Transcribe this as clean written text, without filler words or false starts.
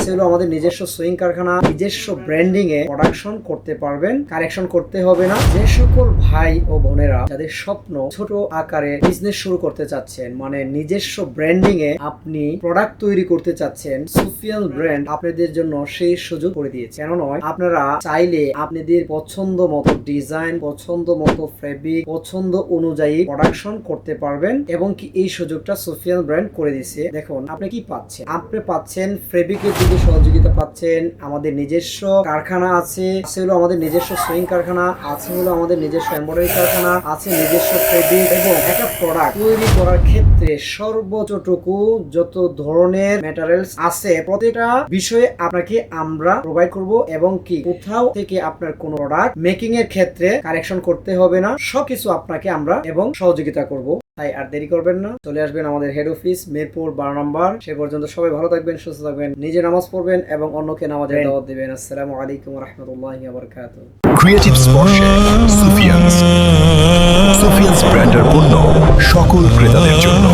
আছে হলো আমাদের নিজস্ব সুইং কারখানা, নিজস্ব ব্র্যান্ডিং এ প্রোডাকশন করতে পারবেন, কারেকশন করতে হবে না। যে সকল ভাই ও বোনেরা যাদের স্বপ্ন ছোট আকারে বিজনেস শুরু করতে চাচ্ছেন, মানে নিজস্ব ব্র্যান্ডিং এ আপনি প্রোডাক্ট তৈরি করতে চাচ্ছেন, সুফিয়ান ব্র্যান্ড আপনাদের জন্য সেই সুযোগ করে দিয়েছে। কেন নয়, আপনারা চাইলে আপনাদের পছন্দ মতো ডিজাইন, পছন্দ মতো ফেব্রিক, পছন্দ অনুযায়ী প্রোডাকশন করতে পারবেন এবং কি এই সুযোগটা সুফিয়ান ব্র্যান্ড করে দিয়েছে। দেখুন আপনি কি পাচ্ছেন, আপনি পাচ্ছেন ফেব্রিকের দিকে সহযোগিতা পাচ্ছেন, আমাদের নিজস্ব কারখানা আছে হলো আমাদের নিজস্ব সুইং কারখানা আছে, হলো আমাদের নিজস্ব এমব্রয়ডারি কারখানা আছে, নিজস্ব ফেব্রিক এবং একটা প্রোডাক্ট তৈরি করার ক্ষেত্রে সর্বোচ্চটুকু যত ধরনের ম্যাটেরিয়ালস আছে প্রত্যেকটা বিষয়ে আপনাকে আমরা প্রোভাইড করব এবং কি কোথাও থেকে আপনার কোন প্রোডাক্ট মেকিং এর ক্ষেত্রে কারেকশন করতে হবে না, সবকিছু আপনাকে আমরা এবং সহযোগিতা করব। তাই আর দেরি করবেন না, চলে আসবেন আমাদের হেড অফিস মিরপুর 12 নম্বর। সে পর্যন্ত সবাই ভালো থাকবেন, সুস্থ থাকবেন, নিজে নামাজ পড়বেন এবং অন্যকে নামাজের দাওয়াত দিবেন। আসসালামু আলাইকুম ওয়া রাহমাতুল্লাহি ওয়া বারাকাতুহু। ক্রিয়েটিভ স্পর্শে সুফিয়ানস ব্র্যান্ডের পণ্য সকল ক্রেতাদের জন্য।